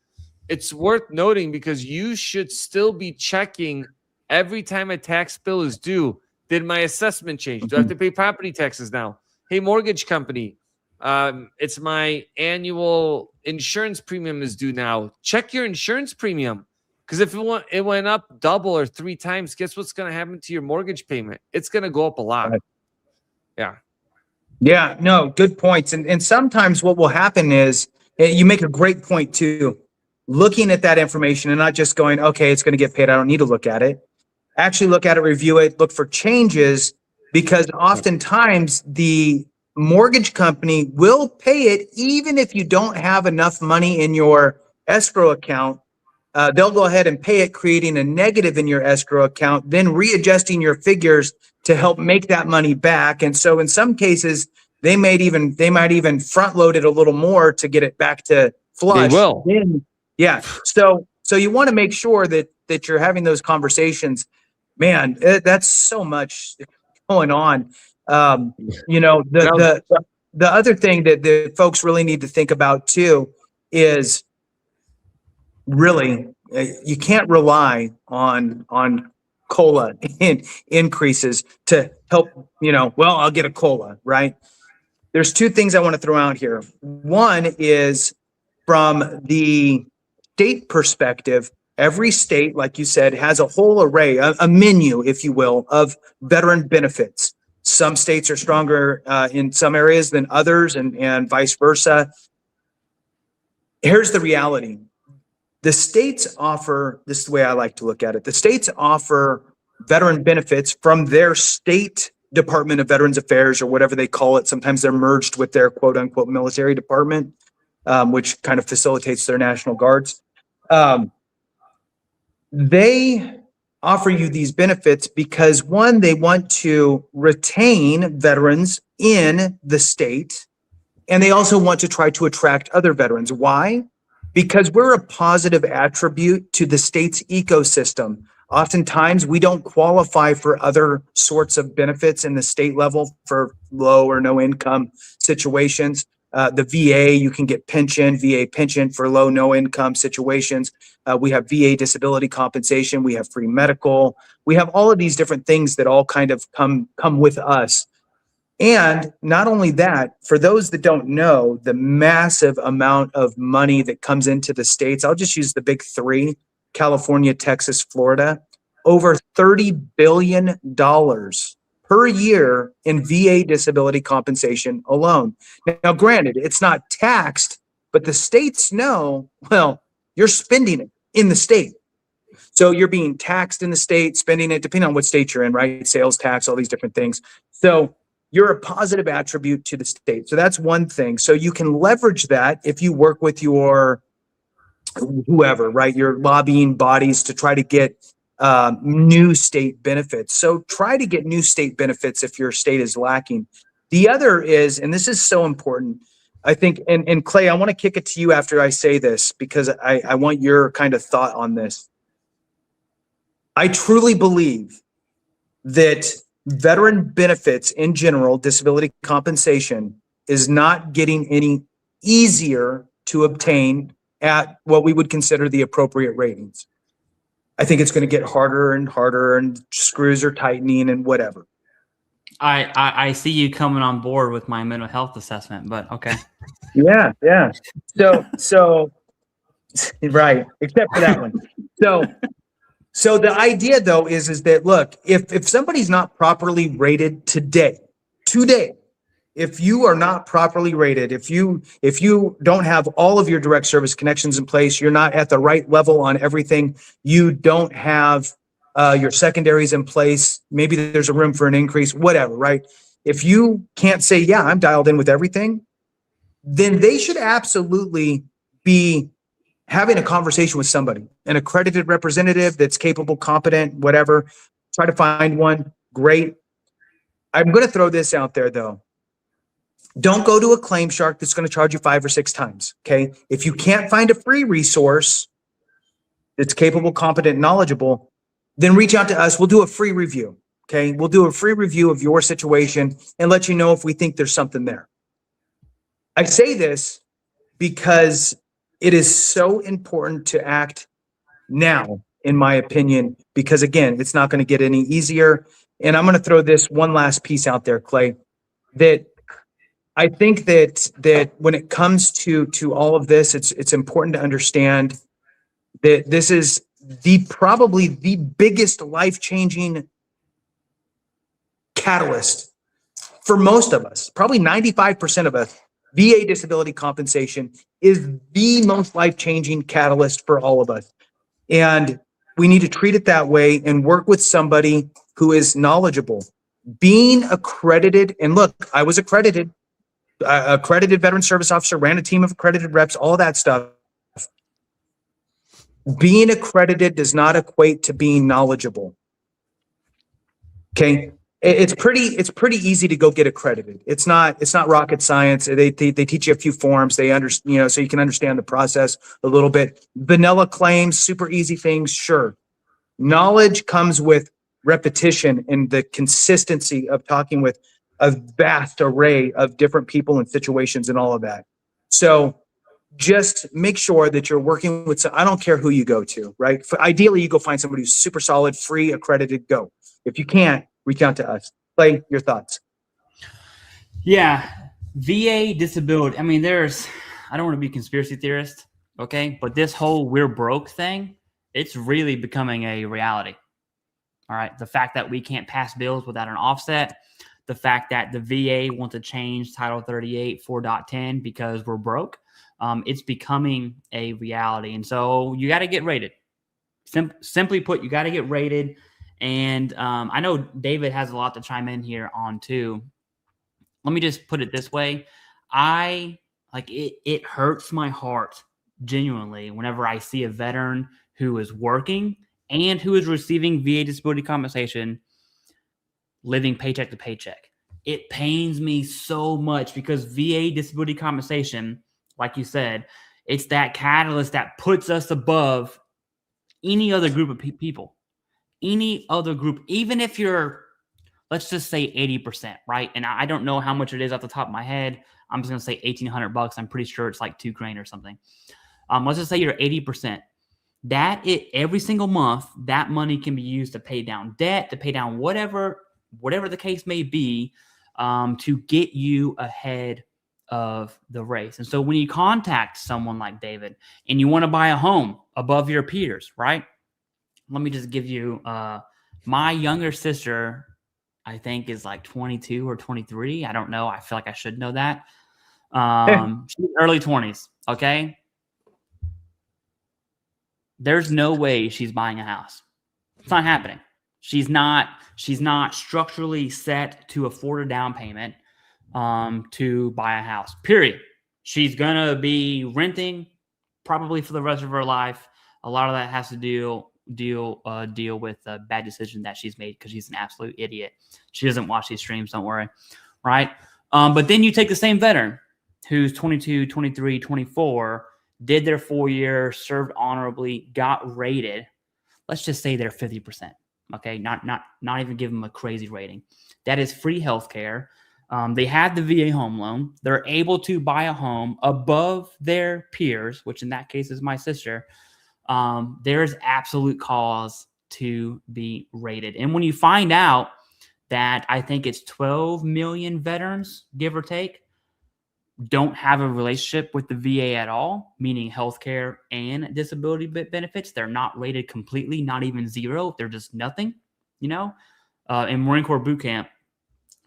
Speaker 7: it's worth noting because you should still be checking every time a tax bill is due. Did my assessment change? Do I have to pay property taxes now? Hey, mortgage company, it's my annual insurance premium is due now. Check your insurance premium, because if it went up double or 3 times, guess what's going to happen to your mortgage payment? It's going to go up a lot.
Speaker 5: Right.
Speaker 7: Yeah.
Speaker 5: Yeah, no, good points. And sometimes what will happen is you make a great point too. Looking at that information and not just going, okay, it's going to get paid, I don't need to look at it. Actually look at it, review it, look for changes, because oftentimes the mortgage company will pay it even if you don't have enough money in your escrow account. They'll go ahead and pay it, creating a negative in your escrow account, then readjusting your figures to help make that money back. And so in some cases, they might even front load it a little more to get it back to flush.
Speaker 7: They will.
Speaker 5: Yeah. So you want to make sure that you're having those conversations. Man, that's so much going on. The other thing that the folks really need to think about too is really you can't rely on COLA increases to help. Well, I'll get a COLA, right? There's 2 things I want to throw out here. One is from the state perspective. Every state, like you said, has a whole array, a menu, if you will, of veteran benefits. Some states are stronger in some areas than others, and vice versa. Here's the reality. The states offer, this is the way I like to look at it, the states offer veteran benefits from their state Department of Veterans Affairs, or whatever they call it. Sometimes they're merged with their quote unquote military department, which kind of facilitates their National Guards. They offer you these benefits because, one, they want to retain veterans in the state, and they also want to try to attract other veterans. Why? Because we're a positive attribute to the state's ecosystem. Oftentimes, we don't qualify for other sorts of benefits in the state level for low or no income situations. The VA, you can get VA pension for low, no income situations. We have VA disability compensation. We have free medical. We have all of these different things that all kind of come with us. And not only that, for those that don't know, the massive amount of money that comes into the states, I'll just use the big 3, California, Texas, Florida, over $30 billion per year in VA disability compensation alone. Now, granted, it's not taxed, but the states know, well, you're spending it in the state. So you're being taxed in the state, spending it, depending on what state you're in, right? Sales tax, all these different things. So you're a positive attribute to the state. So that's one thing. So you can leverage that if you work with your whoever, right? Your lobbying bodies to try to get new state benefits. So try to get new state benefits if your state is lacking. The other is, and this is so important, I think, and Clay, I want to kick it to you after I say this because I want your kind of thought on this. I truly believe that veteran benefits in general, disability compensation, is not getting any easier to obtain at what we would consider the appropriate ratings. I think it's going to get harder and harder, and screws are tightening and whatever.
Speaker 6: I see you coming on board with my mental health assessment, but okay.
Speaker 5: Yeah. So right, except for that one. So the idea though is that, look, if somebody's not properly rated today, if you are not properly rated, if you don't have all of your direct service connections in place, you're not at the right level on everything, you don't have your secondaries in place, maybe there's a room for an increase, whatever, right? If you can't say, yeah, I'm dialed in with everything, then they should absolutely be having a conversation with somebody, an accredited representative that's capable, competent, whatever. Try to find one. Great. I'm going to throw this out there though. Don't go to a claim shark that's going to charge you 5 or 6 times. Okay. If you can't find a free resource that's capable, competent, knowledgeable, then reach out to us. We'll do a free review. Okay. We'll do a free review of your situation and let you know if we think there's something there. I say this because it is so important to act now, in my opinion, because again, it's not going to get any easier. And I'm going to throw this one last piece out there, Clay, that I think that when it comes to all of this, it's important to understand that this is probably the biggest life-changing catalyst for most of us, probably 95% of us. VA disability compensation is the most life-changing catalyst for all of us. And we need to treat it that way and work with somebody who is knowledgeable. Being accredited, and look, I was accredited veteran service officer, ran a team of accredited reps, all that stuff. Being accredited does not equate to being knowledgeable. Okay. It's pretty easy to go get accredited. It's not rocket science. They teach you a few forms. They so you can understand the process a little bit. Vanilla claims, super easy things. Sure. Knowledge comes with repetition and the consistency of talking with a vast array of different people and situations and all of that. So just make sure that you're working with, I don't care who you go to, right? Ideally, you go find somebody who's super solid, free, accredited, go. If you can't, reach out to us. Clay, your thoughts?
Speaker 6: Yeah, VA disability. I mean, I don't want to be a conspiracy theorist, okay? But this whole we're broke thing, it's really becoming a reality. All right. The fact that we can't pass bills without an offset, the fact that the VA wants to change Title 38 4.10 because we're broke, it's becoming a reality. And so you got to get rated. Simply put, you got to get rated. And I know David has a lot to chime in here on too. Let me just put it this way. It hurts my heart genuinely whenever I see a veteran who is working and who is receiving VA disability compensation living paycheck to paycheck. It pains me so much because VA disability compensation, like you said, it's that catalyst that puts us above any other group of people. Any other group, even if you're, let's just say 80%, right? And I don't know how much it is off the top of my head. I'm just going to say $1,800. I'm pretty sure it's like $2,000 or something. Let's just say you're 80%. Every single month, that money can be used to pay down debt, to pay down whatever the case may be, to get you ahead of the race. And so when you contact someone like David and you want to buy a home above your peers, right? Let me just give you, my younger sister, I think is like 22 or 23. I don't know. I feel like I should know that. She's early 20s. Okay. There's no way she's buying a house. It's not happening. She's not structurally set to afford a down payment, to buy a house, period. She's going to be renting probably for the rest of her life. A lot of that has to deal with a bad decision that she's made because she's an absolute idiot. She doesn't watch these streams, don't worry, right? But then you take the same veteran who's 22, 23, 24, did their 4 years, served honorably, got rated. Let's just say they're 50%. Okay, not even give them a crazy rating. That is free healthcare. They had the VA home loan. They're able to buy a home above their peers, which in that case is my sister. There's absolute cause to be rated. And when you find out that I think it's 12 million veterans, give or take, don't have a relationship with the VA at all, meaning healthcare and disability benefits. They're not rated completely, not even zero. They're just nothing, you know? In Marine Corps boot camp,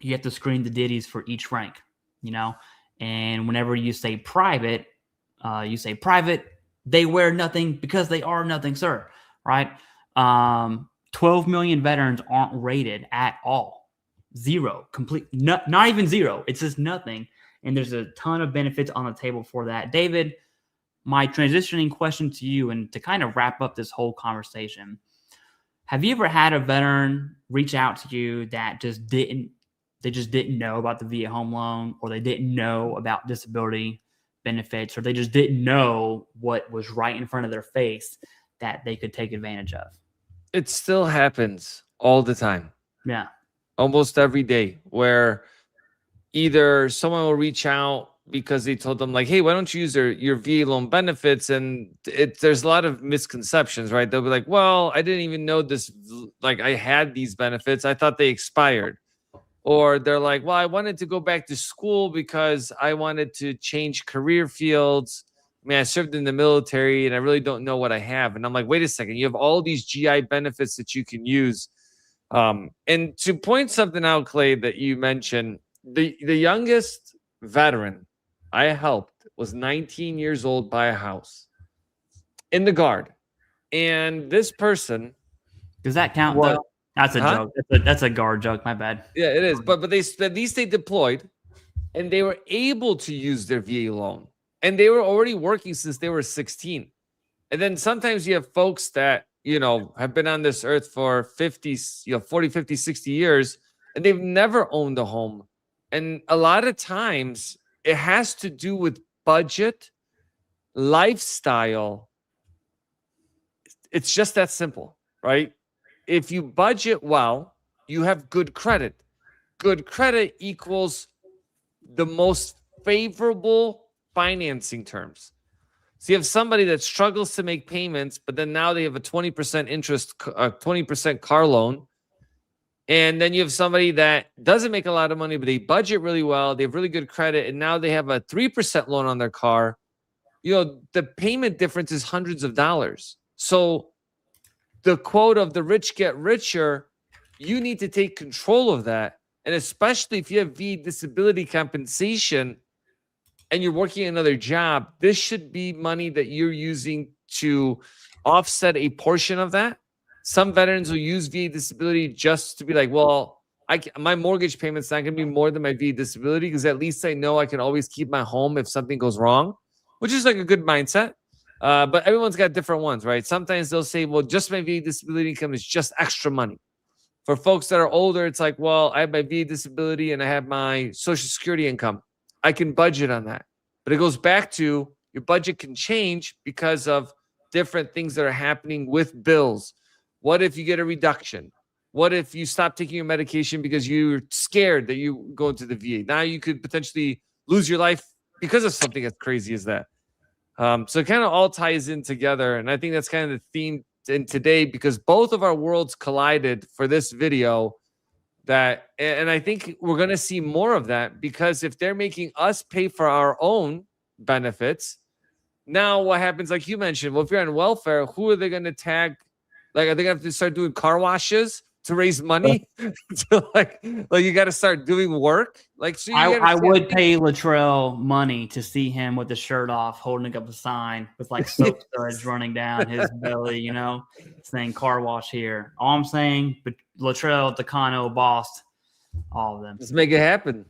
Speaker 6: you have to screen the ditties for each rank, you know? And whenever you say private, they wear nothing because they are nothing, sir, right? 12 million veterans aren't rated at all. Zero, complete, not even zero. It's just nothing. And there's a ton of benefits on the table for that. David, my transitioning question to you, and to kind of wrap up this whole conversation, have you ever had a veteran reach out to you that just didn't know about the VA home loan, or they didn't know about disability benefits, or they just didn't know what was right in front of their face that they could take advantage of?
Speaker 7: It still happens all the time.
Speaker 6: Yeah.
Speaker 7: Almost every day, where either someone will reach out because they told them like, hey, why don't you use your VA loan benefits? And there's a lot of misconceptions, right? They'll be like, well, I didn't even know this, like I had these benefits. I thought they expired. Or they're like, well, I wanted to go back to school because I wanted to change career fields. I mean, I served in the military and I really don't know what I have. And I'm like, wait a second, you have all these GI benefits that you can use. And to point something out, Clay, that you mentioned, the youngest veteran I helped was 19 years old, buy a house in the Guard. And this person,
Speaker 6: does that count though? That's a joke. That's a Guard joke. My bad.
Speaker 7: Yeah, it is. But they at least they deployed, and they were able to use their VA loan, and they were already working since they were 16. And then sometimes you have folks that, you know, have been on this earth for 40, 50, 60 years, and they've never owned a home. And a lot of times it has to do with budget, lifestyle. It's just that simple, right? If you budget well, you have good credit. Good credit equals the most favorable financing terms. So you have somebody that struggles to make payments, but then now they have a 20% interest, 20% car loan. And then you have somebody that doesn't make a lot of money, but they budget really well. They have really good credit. And now they have a 3% loan on their car. You know, the payment difference is hundreds of dollars. So the quote of the rich get richer, you need to take control of that. And especially if you have VA disability compensation and you're working another job, this should be money that you're using to offset a portion of that. Some veterans will use VA disability just to be like, well, my mortgage payment's not going to be more than my VA disability because at least I know I can always keep my home if something goes wrong, which is like a good mindset. But everyone's got different ones, right? Sometimes they'll say, well, just my VA disability income is just extra money. For folks that are older, it's like, well, I have my VA disability and I have my Social Security income. I can budget on that. But it goes back to your budget can change because of different things that are happening with bills. What if you get a reduction? What if you stop taking your medication because you're scared that you go into the VA? Now you could potentially lose your life because of something as crazy as that. So it kind of all ties in together. And I think that's kind of the theme in today, because both of our worlds collided for this video. And I think we're going to see more of that, because if they're making us pay for our own benefits, now what happens, like you mentioned, well, if you're on welfare, who are they going to tag? Like, are they going to have to start doing car washes to raise money? So like you got to start doing work. Like, so
Speaker 6: I would pay Latrell money to see him with the shirt off, holding up a sign with like soap suds running down his belly, you know, saying car wash here. All I'm saying, but Latrell, Takano, Boss, all of them.
Speaker 7: Let's make it happen.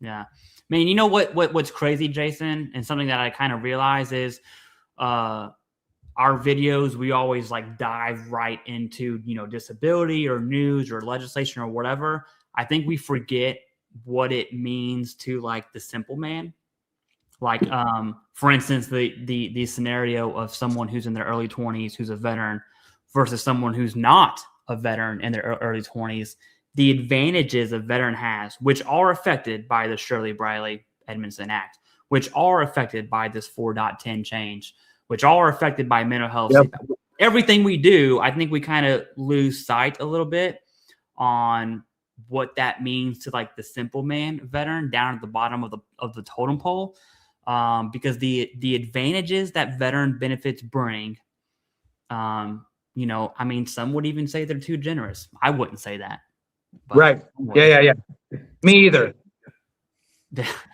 Speaker 6: Yeah. I mean, you know what's crazy, Jason, and something that I kind of realize is our videos, we always like dive right into, you know, disability or news or legislation or whatever. I think we forget what it means to like the simple man. Like, for instance, the scenario of someone who's in their early 20s, who's a veteran, versus someone who's not a veteran in their early 20s. The advantages a veteran has, which are affected by the Shirley Briley Edmondson Act, which are affected by this 4.10 change, which are affected by mental health.
Speaker 5: Yep.
Speaker 6: Everything we do, I think we kind of lose sight a little bit on what that means to like the simple man veteran down at the bottom of the totem pole. Because the advantages that veteran benefits bring, you know, I mean, some would even say they're too generous. I wouldn't say that.
Speaker 5: Right. Yeah. Me either.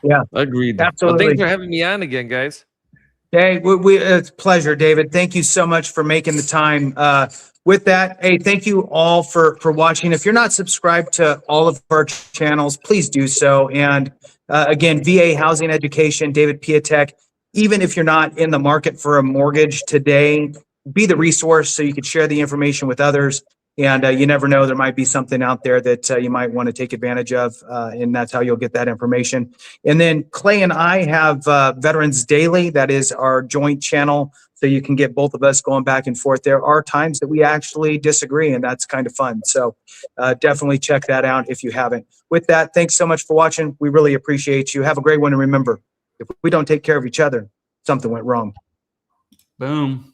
Speaker 5: Yeah.
Speaker 7: Agreed.
Speaker 5: Absolutely.
Speaker 7: Well, thanks for having me on again, guys.
Speaker 5: Hey, it's a pleasure, David. Thank you so much for making the time. With that, hey, thank you all for watching. If you're not subscribed to all of our channels, please do so. And again, VA Housing Education, David Piatek. Even if you're not in the market for a mortgage today, be the resource so you can share the information with others. And you never know, there might be something out there that you might want to take advantage of, and that's how you'll get that information. And then Clay and I have Veterans Daily. That is our joint channel, so you can get both of us going back and forth. There are times that we actually disagree, and that's kind of fun. So definitely check that out if you haven't. With that, thanks so much for watching. We really appreciate you. Have a great one, and remember, if we don't take care of each other, something went wrong.
Speaker 6: Boom.